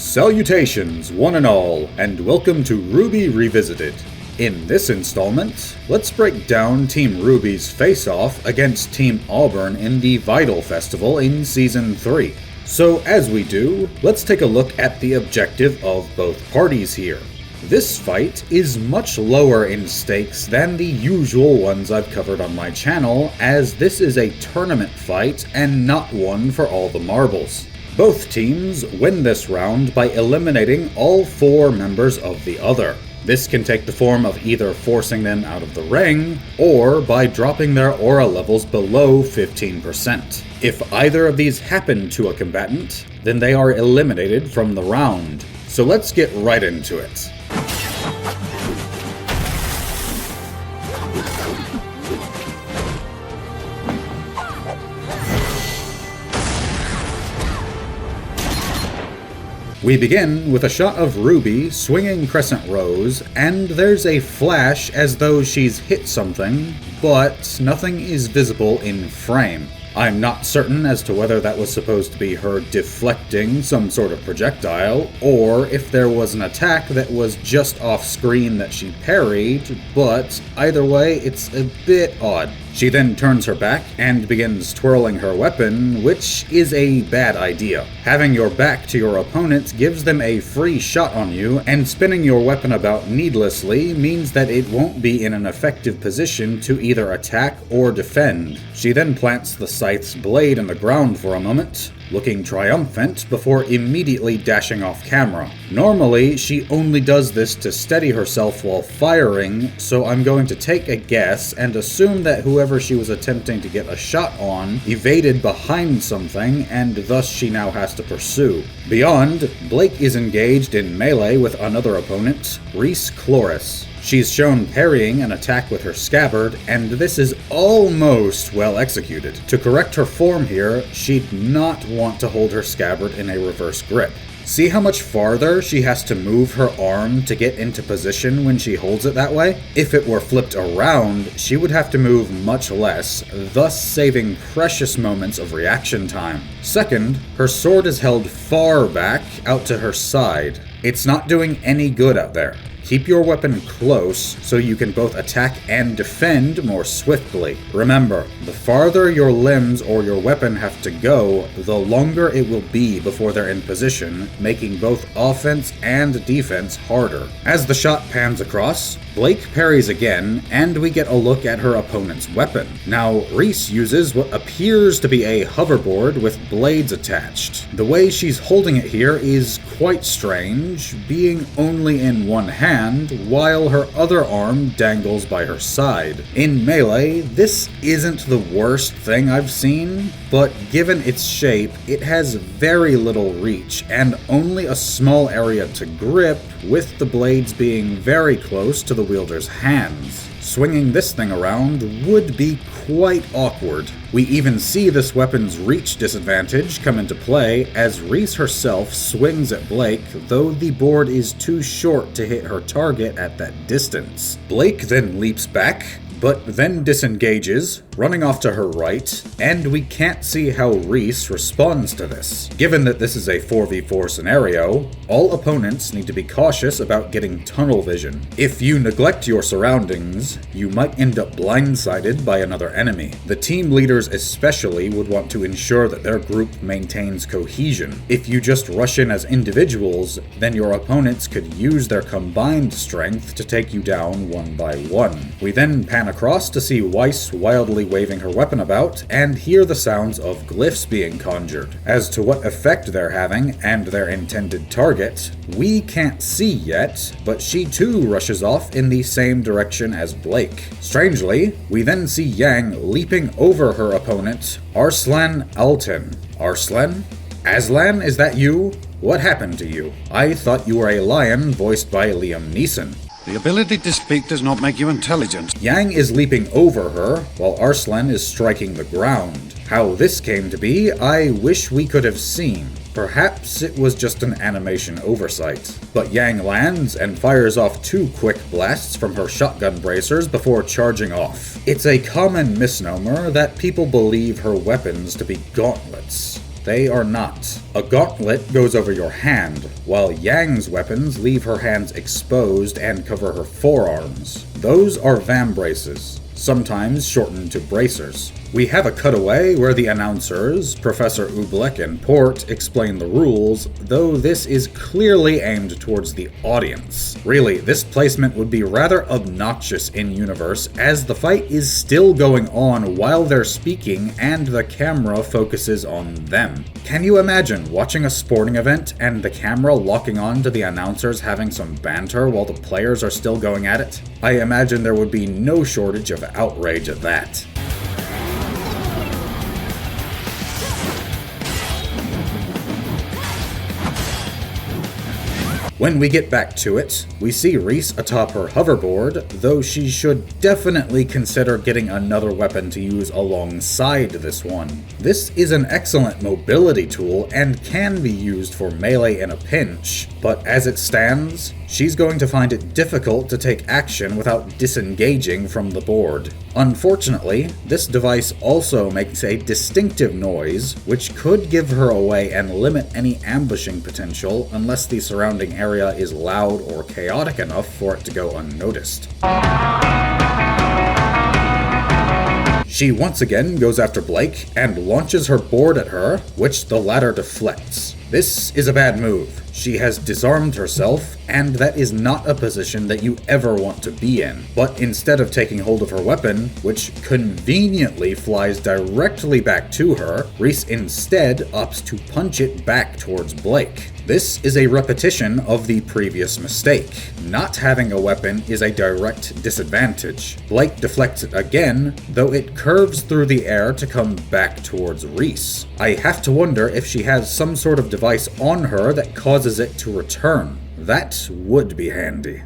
Salutations, one and all, and welcome to RWBY Revisited. In this installment, let's break down Team RWBY's face-off against Team ABRN in the Vytal Festival in Season 3. So as we do, let's take a look at the objective of both parties here. This fight is much lower in stakes than the usual ones I've covered on my channel, as this is a tournament fight and not one for all the marbles. Both teams win this round by eliminating all 4 members of the other. This can take the form of either forcing them out of the ring, or by dropping their aura levels below 15%. If either of these happen to a combatant, then they are eliminated from the round. So let's get right into it. We begin with a shot of RWBY swinging crescent rows, and there's a flash as though she's hit something, but nothing is visible in frame. I'm not certain as to whether that was supposed to be her deflecting some sort of projectile, or if there was an attack that was just off screen that she parried, but either way, it's a bit odd. She then turns her back and begins twirling her weapon, which is a bad idea. Having your back to your opponent gives them a free shot on you, and spinning your weapon about needlessly means that it won't be in an effective position to either attack or defend. She then plants the scythe's blade in the ground for a moment, looking triumphant before immediately dashing off camera. Normally, she only does this to steady herself while firing, so I'm going to take a guess and assume that whoever she was attempting to get a shot on evaded behind something, and thus she now has to pursue. Beyond, Blake is engaged in melee with another opponent, Reese. She's shown parrying an attack with her scabbard, and this is almost well executed. To correct her form here, she'd not want to hold her scabbard in a reverse grip. See how much farther she has to move her arm to get into position when she holds it that way? If it were flipped around, she would have to move much less, thus saving precious moments of reaction time. Second, her sword is held far back out to her side. It's not doing any good out there. Keep your weapon close so you can both attack and defend more swiftly. Remember, the farther your limbs or your weapon have to go, the longer it will be before they're in position, making both offense and defense harder. As the shot pans across, Blake parries again, and we get a look at her opponent's weapon. Now, Reese uses what appears to be a hoverboard with blades attached. The way she's holding it here is quite strange, being only in one hand, while her other arm dangles by her side. In melee, this isn't the worst thing I've seen, but given its shape, it has very little reach and only a small area to grip, with the blades being very close to the wielder's hands. Swinging this thing around would be quite awkward. We even see this weapon's reach disadvantage come into play as Reese herself swings at Blake, though the board is too short to hit her target at that distance. Blake then leaps back, but then disengages, running off to her right, and we can't see how Reese responds to this. Given that this is a 4v4 scenario, all opponents need to be cautious about getting tunnel vision. If you neglect your surroundings, you might end up blindsided by another enemy. The team leaders especially would want to ensure that their group maintains cohesion. If you just rush in as individuals, then your opponents could use their combined strength to take you down one by one. We then pan across to see Weiss wildly waving her weapon about, and hear the sounds of glyphs being conjured. As to what effect they're having and their intended target, we can't see yet, but she too rushes off in the same direction as Blake. Strangely, we then see Yang leaping over her opponent, Arslan Altan. Arslan? Aslan, is that you? What happened to you? I thought you were a lion voiced by Liam Neeson. The ability to speak does not make you intelligent. Yang is leaping over her, while Arslan is striking the ground. How this came to be, I wish we could have seen. Perhaps it was just an animation oversight. But Yang lands and fires off 2 quick blasts from her shotgun bracers before charging off. It's a common misnomer that people believe her weapons to be gauntlets. they are not. A gauntlet goes over your hand, while Yang's weapons leave her hands exposed and cover her forearms. Those are vambraces, sometimes shortened to bracers. We have a cutaway where the announcers, Professor Oobleck and Port, explain the rules, though this is clearly aimed towards the audience. Really, this placement would be rather obnoxious in-universe, as the fight is still going on while they're speaking and the camera focuses on them. Can you imagine watching a sporting event and the camera locking on to the announcers having some banter while the players are still going at it? I imagine there would be no shortage of outrage at that. When we get back to it, we see Reese atop her hoverboard, though she should definitely consider getting another weapon to use alongside this one. This is an excellent mobility tool and can be used for melee in a pinch, but as it stands, she's going to find it difficult to take action without disengaging from the board. Unfortunately, this device also makes a distinctive noise, which could give her away and limit any ambushing potential unless the surrounding area is loud or chaotic enough for it to go unnoticed. She once again goes after Blake and launches her board at her, which the latter deflects. This is a bad move. She has disarmed herself, and that is not a position that you ever want to be in. But instead of taking hold of her weapon, which conveniently flies directly back to her, Reese instead opts to punch it back towards Blake. This is a repetition of the previous mistake. Not having a weapon is a direct disadvantage. Blake deflects it again, though it curves through the air to come back towards Reese. I have to wonder if she has some sort of device on her that causes it to return. That would be handy.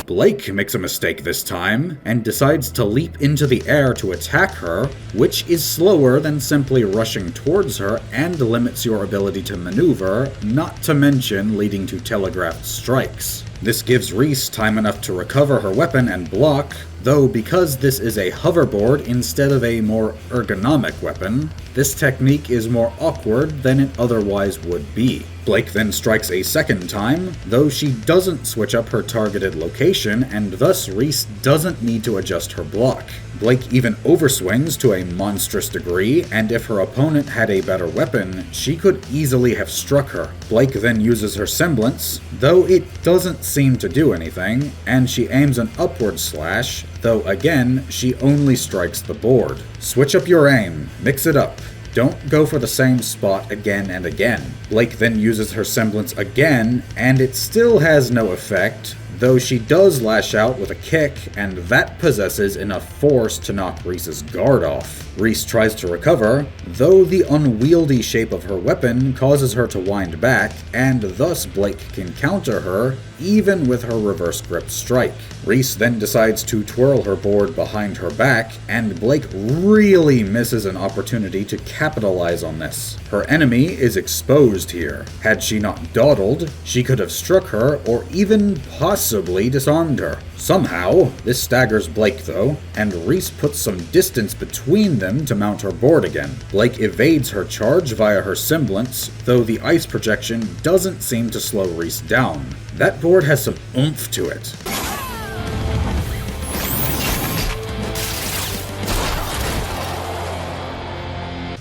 Blake makes a mistake this time, and decides to leap into the air to attack her, which is slower than simply rushing towards her and limits your ability to maneuver, not to mention leading to telegraphed strikes. This gives Reese time enough to recover her weapon and block, though because this is a hoverboard instead of a more ergonomic weapon, this technique is more awkward than it otherwise would be. Blake then strikes a second time, though she doesn't switch up her targeted location, and thus Reese doesn't need to adjust her block. Blake even overswings to a monstrous degree, and if her opponent had a better weapon, she could easily have struck her. Blake then uses her semblance, though it doesn't seem to do anything, and she aims an upward slash, though again, she only strikes the board. Switch up your aim, mix it up. Don't go for the same spot again and again. Blake then uses her semblance again, and it still has no effect, though she does lash out with a kick, and that possesses enough force to knock Reese's guard off. Reese tries to recover, though the unwieldy shape of her weapon causes her to wind back, and thus Blake can counter her, even with her reverse grip strike. Reese then decides to twirl her board behind her back, and Blake really misses an opportunity to capitalize on this. Her enemy is exposed here. Had she not dawdled, she could have struck her or even possibly disarmed her. Somehow, this staggers Blake though, and Reese puts some distance between them to mount her board again. Blake evades her charge via her semblance, though the ice projection doesn't seem to slow Reese down. That board has some oomph to it.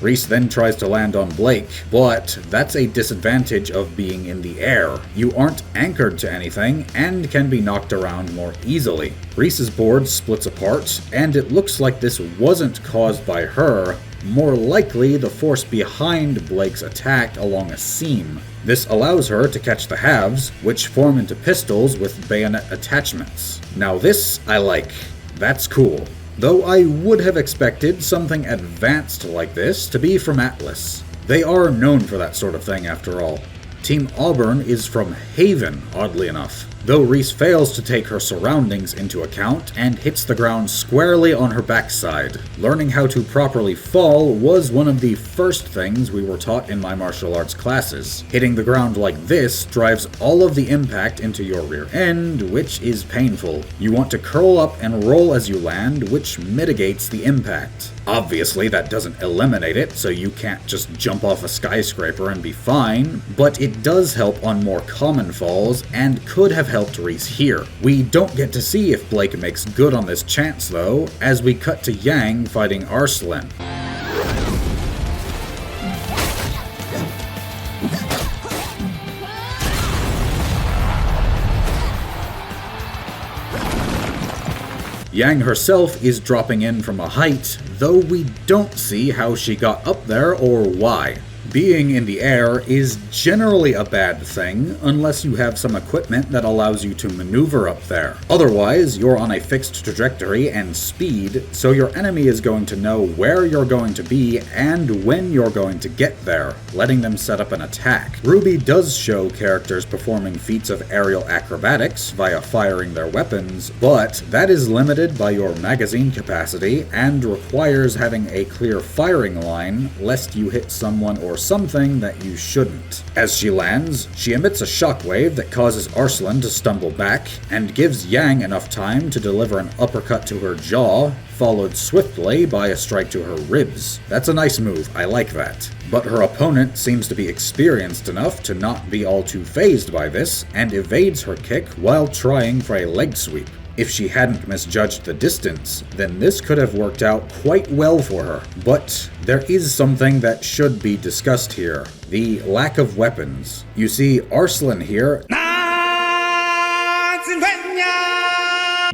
Reese then tries to land on Blake, but that's a disadvantage of being in the air. You aren't anchored to anything and can be knocked around more easily. Reese's board splits apart, and it looks like this wasn't caused by her, more likely the force behind Blake's attack along a seam. This allows her to catch the halves, which form into pistols with bayonet attachments. Now this I like. That's cool. Though I would have expected something advanced like this to be from Atlas. They are known for that sort of thing after all. Team Auburn is from Haven, oddly enough. though Reese fails to take her surroundings into account and hits the ground squarely on her backside. Learning how to properly fall was one of the first things we were taught in my martial arts classes. Hitting the ground like this drives all of the impact into your rear end, which is painful. You want to curl up and roll as you land, which mitigates the impact. Obviously, that doesn't eliminate it, so you can't just jump off a skyscraper and be fine, but it does help on more common falls and could have helped Reese here. We don't get to see if Blake makes good on this chance though, as we cut to Yang fighting Arslan. Yang herself is dropping in from a height, though we don't see how she got up there or why. Being in the air is generally a bad thing, unless you have some equipment that allows you to maneuver up there. Otherwise, you're on a fixed trajectory and speed, so your enemy is going to know where you're going to be and when you're going to get there, letting them set up an attack. RWBY does show characters performing feats of aerial acrobatics via firing their weapons, but that is limited by your magazine capacity and requires having a clear firing line, lest you hit someone or something that you shouldn't. As she lands, she emits a shockwave that causes Arslan to stumble back, and gives Yang enough time to deliver an uppercut to her jaw, followed swiftly by a strike to her ribs. That's a nice move, I like that. But her opponent seems to be experienced enough to not be all too fazed by this, and evades her kick while trying for a leg sweep. If she hadn't misjudged the distance, then this could have worked out quite well for her. But there is something that should be discussed here: the lack of weapons. You see, Arslan here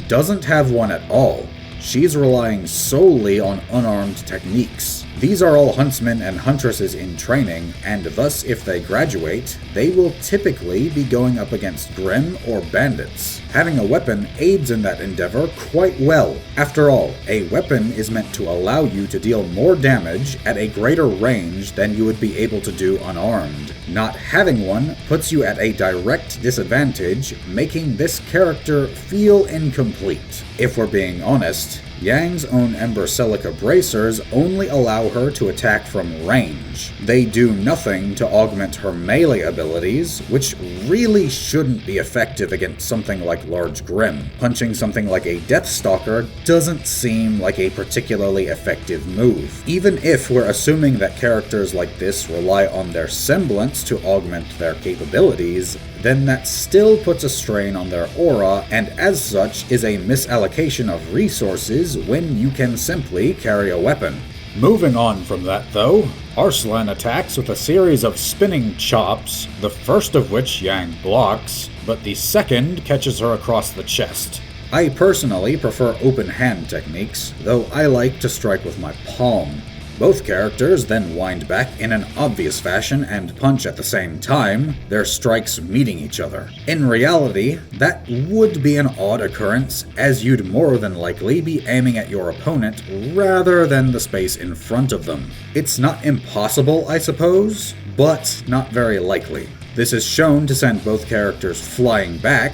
doesn't have one at all. She's relying solely on unarmed techniques. These are all huntsmen and huntresses in training, and thus if they graduate, they will typically be going up against Grimm or bandits. Having a weapon aids in that endeavor quite well. After all, a weapon is meant to allow you to deal more damage at a greater range than you would be able to do unarmed. Not having one puts you at a direct disadvantage, making this character feel incomplete. If we're being honest, Yang's own Ember Celica bracers only allow her to attack from range. They do nothing to augment her melee abilities, which really shouldn't be effective against something like Large Grimm. Punching something like a Deathstalker doesn't seem like a particularly effective move. Even if we're assuming that characters like this rely on their semblance to augment their capabilities, then that still puts a strain on their aura, and as such is a misallocation of resources when you can simply carry a weapon. Moving on from that though, Arslan attacks with a series of spinning chops, the first of which Yang blocks, but the second catches her across the chest. I personally prefer open hand techniques, though I like to strike with my palm. Both characters then wind back in an obvious fashion and punch at the same time, their strikes meeting each other. In reality, that would be an odd occurrence, as you'd more than likely be aiming at your opponent rather than the space in front of them. It's not impossible, I suppose, but not very likely. This is shown to send both characters flying back,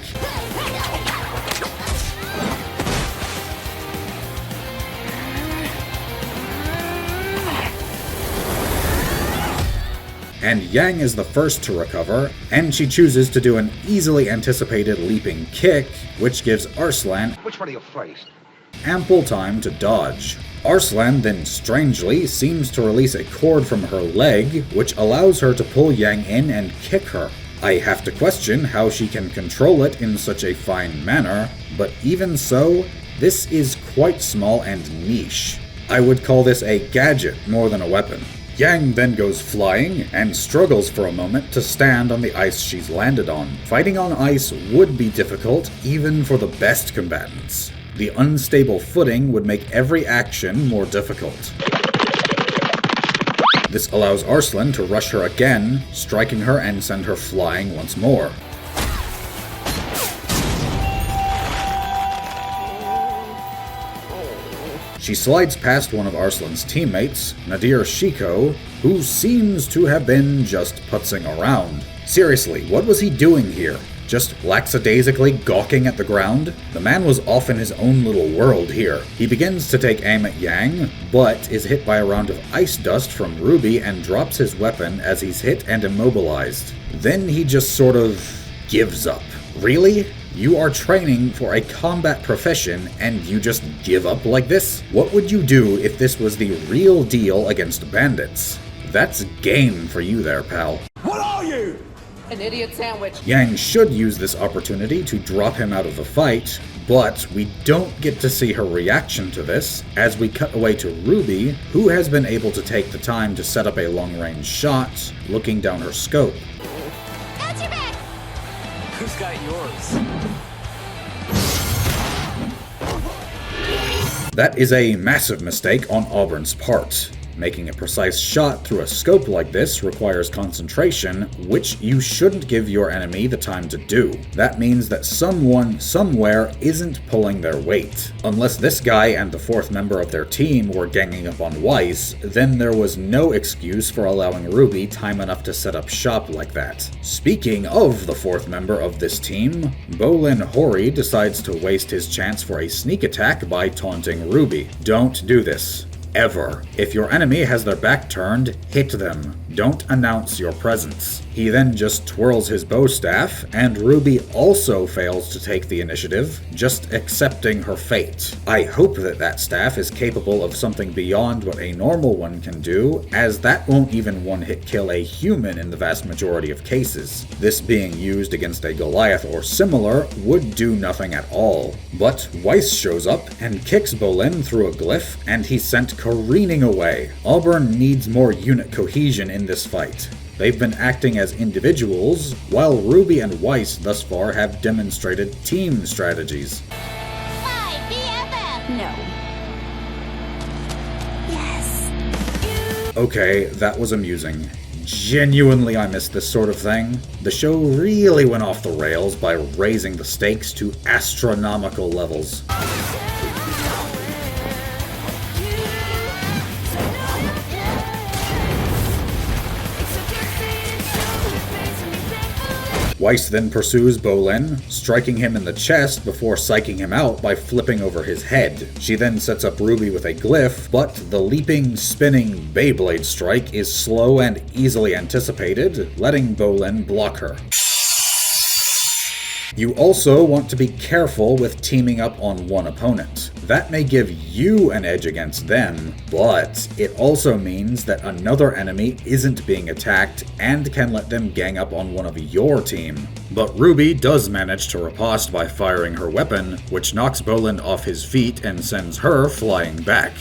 and Yang is the first to recover, and she chooses to do an easily anticipated leaping kick, which gives Arslan Which one are you first? ample time to dodge. Arslan then strangely seems to release a cord from her leg, which allows her to pull Yang in and kick her. I have to question how she can control it in such a fine manner, but even so, this is quite small and niche. I would call this a gadget more than a weapon. Yang then goes flying and struggles for a moment to stand on the ice she's landed on. Fighting on ice would be difficult even for the best combatants. The unstable footing would make every action more difficult. This allows Arslan to rush her again, striking her and send her flying once more. She slides past one of Arslan's teammates, Nadir Shiko, who seems to have been just putzing around. Seriously, what was he doing here? just lackadaisically gawking at the ground. The man was off in his own little world here. He begins to take aim at Yang, but is hit by a round of ice dust from RWBY and drops his weapon as he's hit and immobilized. Then he just sort of gives up. Really? You are training for a combat profession and you just give up like this? What would you do if this was the real deal against bandits? That's game for you there, pal. What are you? An idiot sandwich. Yang should use this opportunity to drop him out of the fight, but we don't get to see her reaction to this, as we cut away to RWBY, who has been able to take the time to set up a long-range shot, looking down her scope. Got your back! Who's got yours? That is a massive mistake on ABRN's part. Making a precise shot through a scope like this requires concentration, which you shouldn't give your enemy the time to do. That means that someone, somewhere, isn't pulling their weight. Unless this guy and the fourth member of their team were ganging up on Weiss, then there was no excuse for allowing RWBY time enough to set up shop like that. Speaking of the fourth member of this team, Bolin Hori decides to waste his chance for a sneak attack by taunting RWBY. Don't do this. Ever. If your enemy has their back turned, hit them. Don't announce your presence. He then just twirls his bow staff, and RWBY also fails to take the initiative, just accepting her fate. I hope that that staff is capable of something beyond what a normal one can do, as that won't even one-hit kill a human in the vast majority of cases. This being used against a Goliath or similar would do nothing at all. But Weiss shows up and kicks Bolin through a glyph, and he's sent careening away. ABRN needs more unit cohesion in this fight. They've been acting as individuals, while RWBY and Weiss thus far have demonstrated team strategies. Hi, BFF! No. Yes. Okay, that was amusing. Genuinely, I miss this sort of thing. The show really went off the rails by raising the stakes to astronomical levels. Weiss then pursues Bolin, striking him in the chest before psyching him out by flipping over his head. She then sets up RWBY with a glyph, but the leaping, spinning Beyblade strike is slow and easily anticipated, letting Bolin block her. You also want to be careful with teaming up on one opponent. That may give you an edge against them, but it also means that another enemy isn't being attacked and can let them gang up on one of your team. But RWBY does manage to riposte by firing her weapon, which knocks Bolin off his feet and sends her flying back.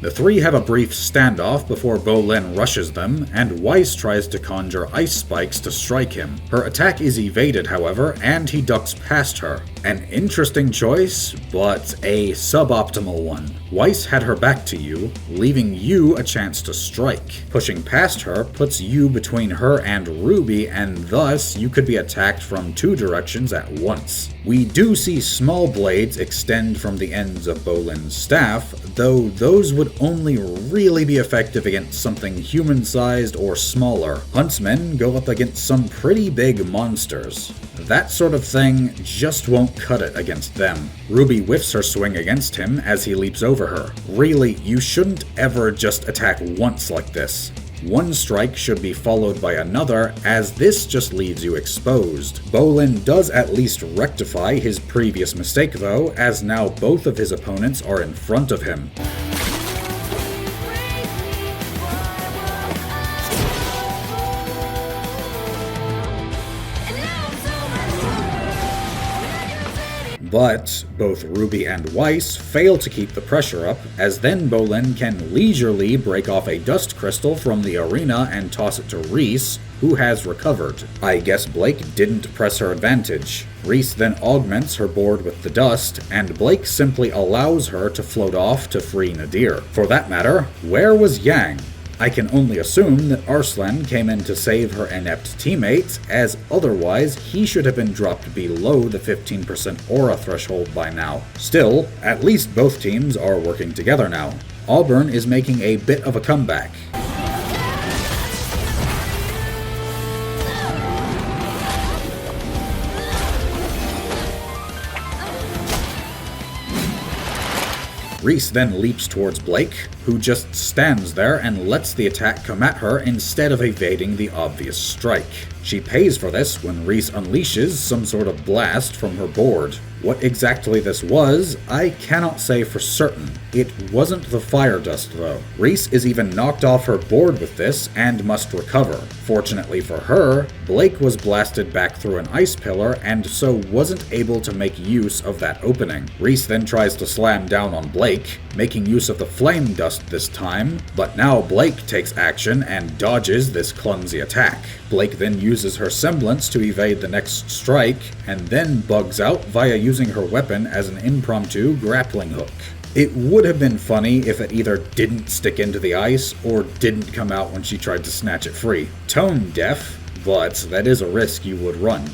The three have a brief standoff before Bolin rushes them, and Weiss tries to conjure ice spikes to strike him. Her attack is evaded, however, and he ducks past her. An interesting choice, but a suboptimal one. Weiss had her back to you, leaving you a chance to strike. Pushing past her puts you between her and RWBY, and thus you could be attacked from two directions at once. We do see small blades extend from the ends of Bolin's staff, though those would only really be effective against something human-sized or smaller. Huntsmen go up against some pretty big monsters. That sort of thing just won't cut it against them. RWBY whiffs her swing against him as he leaps over her. Really, you shouldn't ever just attack once like this. One strike should be followed by another, as this just leaves you exposed. Bolin does at least rectify his previous mistake though, as now both of his opponents are in front of him. But both RWBY and Weiss fail to keep the pressure up, as then Bolin can leisurely break off a dust crystal from the arena and toss it to Reese, who has recovered. I guess Blake didn't press her advantage. Reese then augments her board with the dust, and Blake simply allows her to float off to free Nadir. For that matter, where was Yang? I can only assume that Arslan came in to save her inept teammates, as otherwise he should have been dropped below the 15% aura threshold by now. Still, at least both teams are working together now. ABRN is making a bit of a comeback. Reese then leaps towards Blake, who just stands there and lets the attack come at her instead of evading the obvious strike. She pays for this when Reese unleashes some sort of blast from her board. What exactly this was, I cannot say for certain. It wasn't the fire dust though. Reese is even knocked off her board with this and must recover. Fortunately for her, Blake was blasted back through an ice pillar and so wasn't able to make use of that opening. Reese then tries to slam down on Blake, making use of the flame dust this time, but now Blake takes action and dodges this clumsy attack. Blake then uses her semblance to evade the next strike, and then bugs out via using her weapon as an impromptu grappling hook. It would have been funny if it either didn't stick into the ice or didn't come out when she tried to snatch it free. Tone deaf, but that is a risk you would run.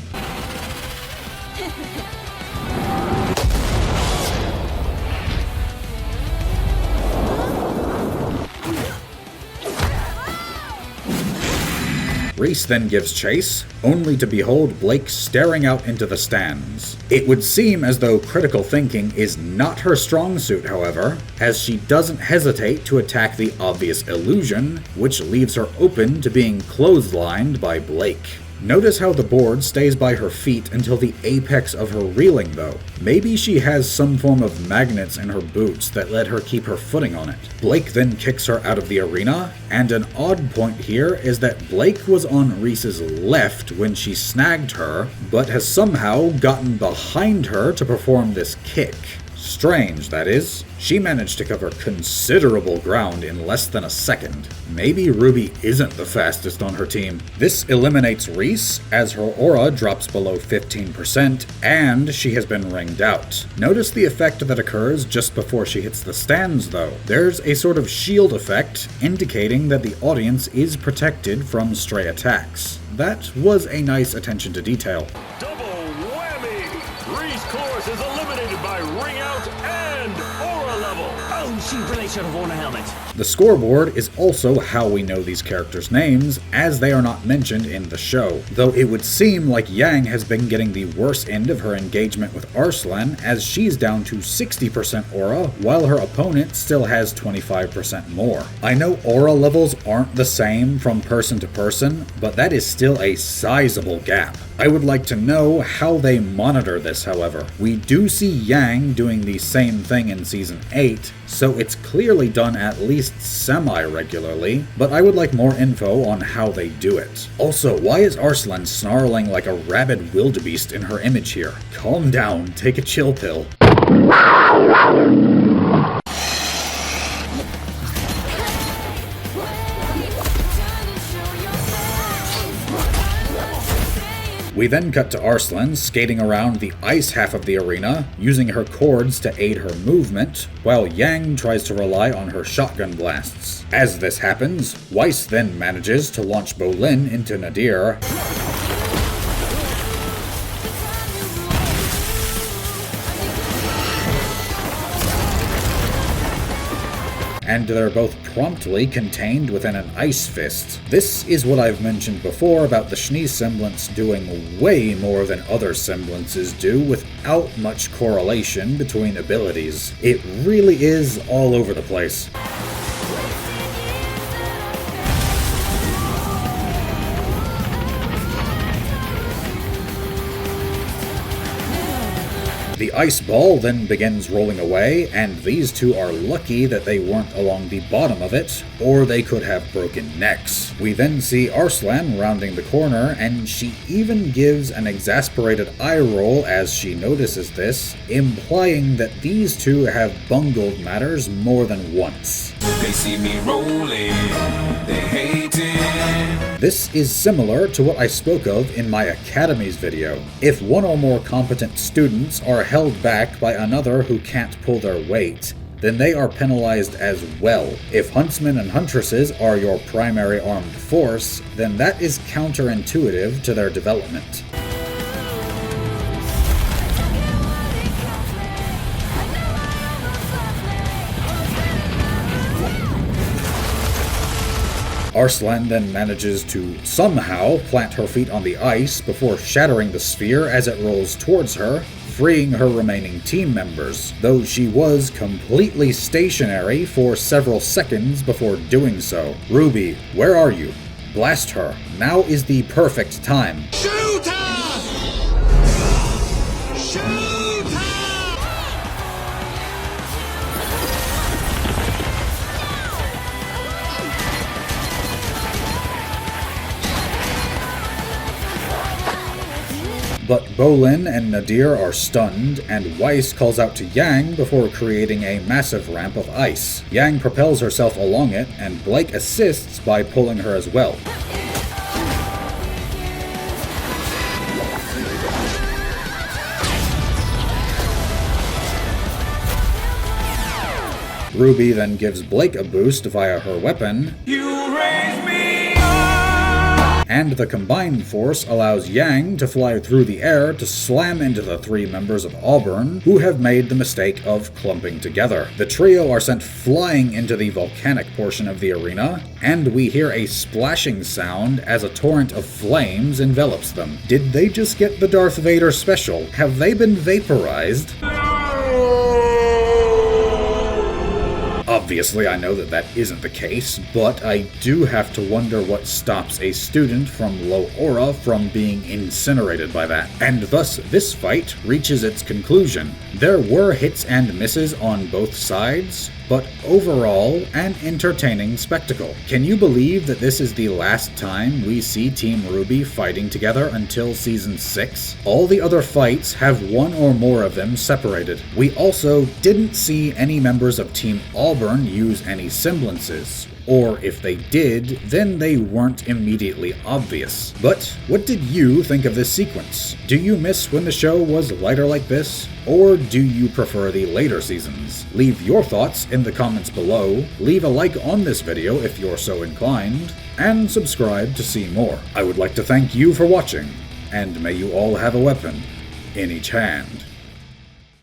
Reese then gives chase, only to behold Blake staring out into the stands. It would seem as though critical thinking is not her strong suit, however, as she doesn't hesitate to attack the obvious illusion, which leaves her open to being clotheslined by Blake. Notice how the board stays by her feet until the apex of her reeling though. Maybe she has some form of magnets in her boots that let her keep her footing on it. Blake then kicks her out of the arena, and an odd point here is that Blake was on Reese's left when she snagged her, but has somehow gotten behind her to perform this kick. Strange, that is. She managed to cover considerable ground in less than a second. Maybe RWBY isn't the fastest on her team. This eliminates Reese, as her aura drops below 15%, and she has been ringed out. Notice the effect that occurs just before she hits the stands, though. There's a sort of shield effect, indicating that the audience is protected from stray attacks. That was a nice attention to detail. Double whammy! Reese Course is eliminated by ring out and aura level. Oh, she really should have worn a helmet. The scoreboard is also how we know these characters' names, as they are not mentioned in the show, though it would seem like Yang has been getting the worst end of her engagement with Arslan, as she's down to 60% aura, while her opponent still has 25% more. I know aura levels aren't the same from person to person, but that is still a sizable gap. I would like to know how they monitor this, however. We do see Yang doing the same thing in Season 8, so it's clearly done at least semi-regularly, but I would like more info on how they do it. Also, why is Arslan snarling like a rabid wildebeest in her image here? Calm down, take a chill pill. We then cut to Arslan skating around the ice half of the arena, using her cords to aid her movement, while Yang tries to rely on her shotgun blasts. As this happens, Weiss then manages to launch Bolin into Nadir, and they're both promptly contained within an ice fist. This is what I've mentioned before about the Schnee semblance doing way more than other semblances do without much correlation between abilities. It really is all over the place. The ice ball then begins rolling away, and these two are lucky that they weren't along the bottom of it, or they could have broken necks. We then see Arslan rounding the corner, and she even gives an exasperated eye roll as she notices this, implying that these two have bungled matters more than once. They see me rolling, they hate it. This is similar to what I spoke of in my Academies video. If one or more competent students are held back by another who can't pull their weight, then they are penalized as well. If huntsmen and huntresses are your primary armed force, then that is counterintuitive to their development. Arslan then manages to somehow plant her feet on the ice before shattering the sphere as it rolls towards her, freeing her remaining team members, though she was completely stationary for several seconds before doing so. RWBY, where are you? Blast her. Now is the perfect time. Shoot her! Shoot her! But Bolin and Nadir are stunned, and Weiss calls out to Yang before creating a massive ramp of ice. Yang propels herself along it, and Blake assists by pulling her as well. RWBY then gives Blake a boost via her weapon. You raise me And the combined force allows Yang to fly through the air to slam into the three members of ABRN who have made the mistake of clumping together. The trio are sent flying into the volcanic portion of the arena, and we hear a splashing sound as a torrent of flames envelops them. Did they just get the Darth Vader special? Have they been vaporized? Obviously, I know that isn't the case, but I do have to wonder what stops a student from low aura from being incinerated by that. And thus, this fight reaches its conclusion. There were hits and misses on both sides, but overall, an entertaining spectacle. Can you believe that this is the last time we see Team RWBY fighting together until Season 6? All the other fights have one or more of them separated. We also didn't see any members of Team ABRN use any semblances. Or if they did, then they weren't immediately obvious. But what did you think of this sequence? Do you miss when the show was lighter like this? Or do you prefer the later seasons? Leave your thoughts in the comments below, leave a like on this video if you're so inclined, and subscribe to see more. I would like to thank you for watching, and may you all have a weapon in each hand.